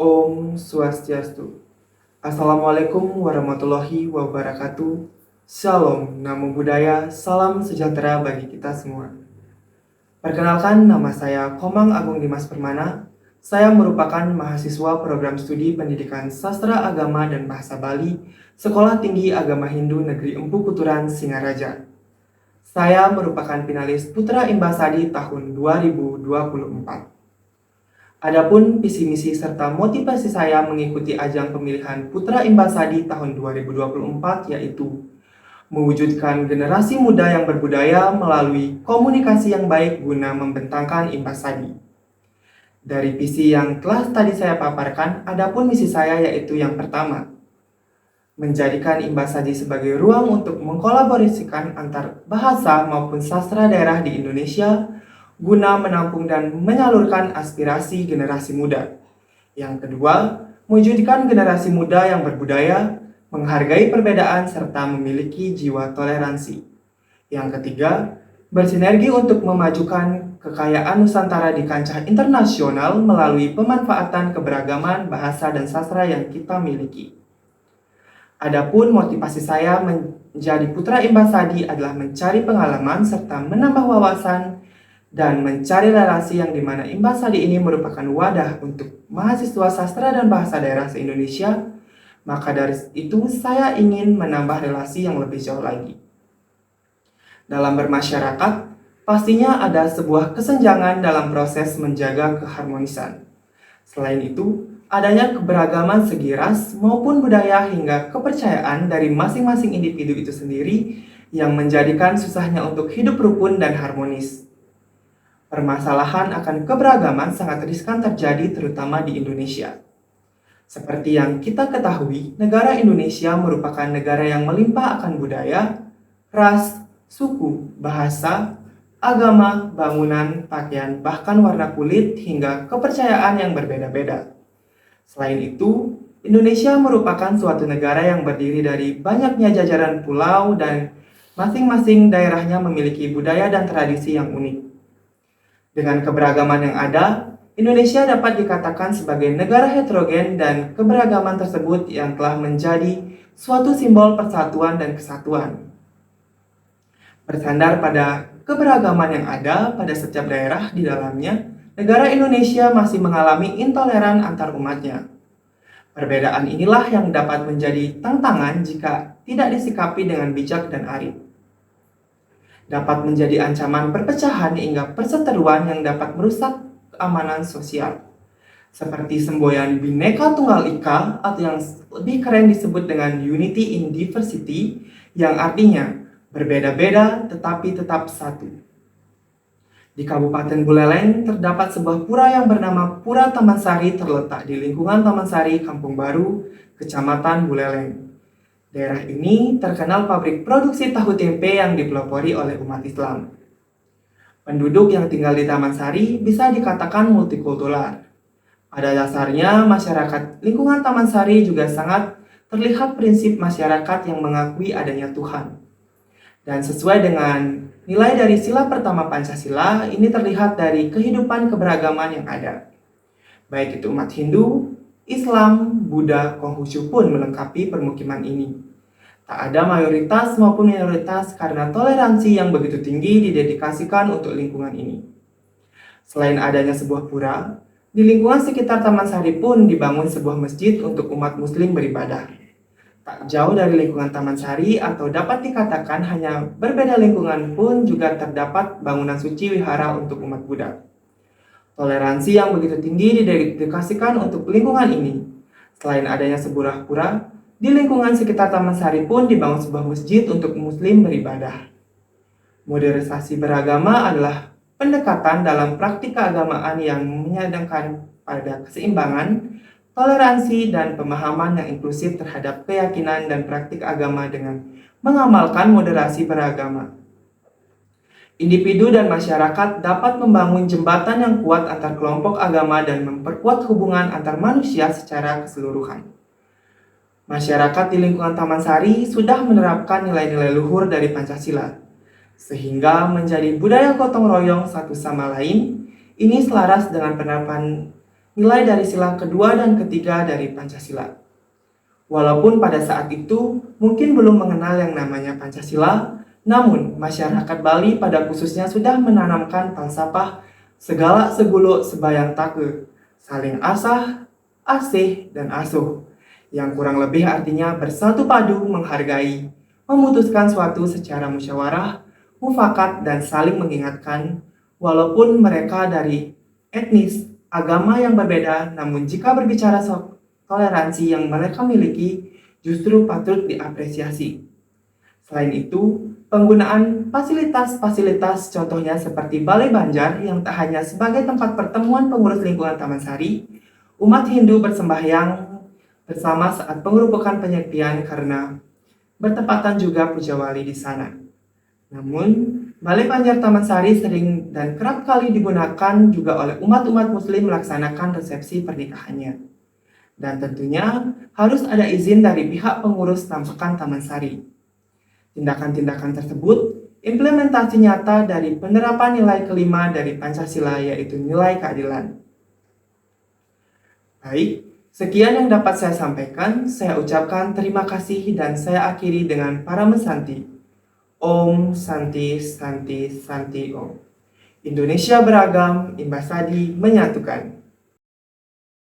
Om Swastiastu. Assalamualaikum warahmatullahi wabarakatuh. Shalom, namo buddhaya, salam sejahtera bagi kita semua. Perkenalkan, nama saya Komang Agung Dimas Permana. Saya merupakan mahasiswa program studi pendidikan sastra agama dan bahasa Bali, Sekolah Tinggi Agama Hindu Negeri Empu Kuturan, Singaraja. Saya merupakan finalis Putra Imbasadi tahun 2024. Adapun visi misi serta motivasi saya mengikuti ajang pemilihan Putra Imbasadi tahun 2024 yaitu mewujudkan generasi muda yang berbudaya melalui komunikasi yang baik guna membentangkan Imbasadi. Dari visi yang telah tadi saya paparkan, adapun misi saya yaitu yang pertama, menjadikan Imbasadi sebagai ruang untuk mengkolaborasikan antar bahasa maupun sastra daerah di Indonesia guna menampung dan menyalurkan aspirasi generasi muda. Yang kedua, mewujudkan generasi muda yang berbudaya, menghargai perbedaan serta memiliki jiwa toleransi. Yang ketiga, bersinergi untuk memajukan kekayaan Nusantara di kancah internasional melalui pemanfaatan keberagaman bahasa dan sastra yang kita miliki. Adapun motivasi saya menjadi Putra Imbasadi adalah mencari pengalaman serta menambah wawasan dan mencari relasi yang dimana Imbasadi ini merupakan wadah untuk mahasiswa sastra dan bahasa daerah se-Indonesia, maka dari itu saya ingin menambah relasi yang lebih jauh lagi. Dalam bermasyarakat, pastinya ada sebuah kesenjangan dalam proses menjaga keharmonisan. Selain itu, adanya keberagaman segi ras maupun budaya hingga kepercayaan dari masing-masing individu itu sendiri yang menjadikan susahnya untuk hidup rukun dan harmonis. Permasalahan akan keberagaman sangat riskan terjadi terutama di Indonesia. Seperti yang kita ketahui, negara Indonesia merupakan negara yang melimpah akan budaya, ras, suku, bahasa, agama, bangunan, pakaian, bahkan warna kulit hingga kepercayaan yang berbeda-beda. Selain itu, Indonesia merupakan suatu negara yang berdiri dari banyaknya jajaran pulau dan masing-masing daerahnya memiliki budaya dan tradisi yang unik. Dengan keberagaman yang ada, Indonesia dapat dikatakan sebagai negara heterogen dan keberagaman tersebut yang telah menjadi suatu simbol persatuan dan kesatuan. Bersandar pada keberagaman yang ada pada setiap daerah di dalamnya, negara Indonesia masih mengalami intoleran antar umatnya. Perbedaan inilah yang dapat menjadi tantangan jika tidak disikapi dengan bijak dan arif. Dapat menjadi ancaman perpecahan hingga perseteruan yang dapat merusak keamanan sosial. Seperti semboyan Bhinneka Tunggal Ika atau yang lebih keren disebut dengan Unity in Diversity yang artinya berbeda-beda tetapi tetap satu. Di Kabupaten Buleleng terdapat sebuah pura yang bernama Pura Taman Sari terletak di lingkungan Taman Sari, Kampung Baru, Kecamatan Buleleng. Daerah ini terkenal pabrik produksi tahu tempe yang dipelopori oleh umat Islam. Penduduk yang tinggal di Taman Sari bisa dikatakan multikultural. Pada dasarnya, masyarakat lingkungan Taman Sari juga sangat terlihat prinsip masyarakat yang mengakui adanya Tuhan. Dan sesuai dengan nilai dari sila pertama Pancasila, ini terlihat dari kehidupan keberagaman yang ada. Baik itu umat Hindu, Islam, Buddha, Konghucu pun melengkapi permukiman ini. Tak ada mayoritas maupun minoritas karena toleransi yang begitu tinggi didedikasikan untuk lingkungan ini. Selain adanya sebuah pura, di lingkungan sekitar Taman Sari pun dibangun sebuah masjid untuk umat muslim beribadah. Tak jauh dari lingkungan Taman Sari atau dapat dikatakan hanya berbeda lingkungan pun juga terdapat bangunan suci wihara untuk umat Buddha. Toleransi yang begitu tinggi didedikasikan untuk lingkungan ini. Selain adanya sebuah pura, di lingkungan sekitar Taman Sari pun dibangun sebuah masjid untuk muslim beribadah. Modernisasi beragama adalah pendekatan dalam praktik keagamaan yang menyadangkan pada keseimbangan, toleransi, dan pemahaman yang inklusif terhadap keyakinan dan praktik agama dengan mengamalkan moderasi beragama. Individu dan masyarakat dapat membangun jembatan yang kuat antar kelompok agama dan memperkuat hubungan antar manusia secara keseluruhan. Masyarakat di lingkungan Taman Sari sudah menerapkan nilai-nilai luhur dari Pancasila, sehingga menjadi budaya gotong royong satu sama lain. Ini selaras dengan penerapan nilai dari sila kedua dan ketiga dari Pancasila. Walaupun pada saat itu mungkin belum mengenal yang namanya Pancasila, namun masyarakat Bali pada khususnya sudah menanamkan falsafah segala seguluk sebayang take, saling asah, asih, dan asuh, yang kurang lebih artinya bersatu padu menghargai, memutuskan suatu secara musyawarah, mufakat, dan saling mengingatkan, walaupun mereka dari etnis, agama yang berbeda, namun jika berbicara soal toleransi yang mereka miliki justru patut diapresiasi. Selain itu, penggunaan fasilitas-fasilitas contohnya seperti Balai Banjar yang tak hanya sebagai tempat pertemuan pengurus lingkungan Taman Sari, umat Hindu bersembahyang bersama saat pengerupukan penyepian karena bertepatan juga Puja Wali di sana. Namun, Balai Banjar Taman Sari sering dan kerap kali digunakan juga oleh umat-umat muslim melaksanakan resepsi pernikahannya. Dan tentunya harus ada izin dari pihak pengurus Tampakan Taman Sari. Tindakan-tindakan tersebut implementasi nyata dari penerapan nilai kelima dari Pancasila yaitu nilai keadilan. Baik, sekian yang dapat saya sampaikan. Saya ucapkan terima kasih dan saya akhiri dengan para mesanti. Om Santi Santi Santi Om. Indonesia beragam, Imbasadi menyatukan.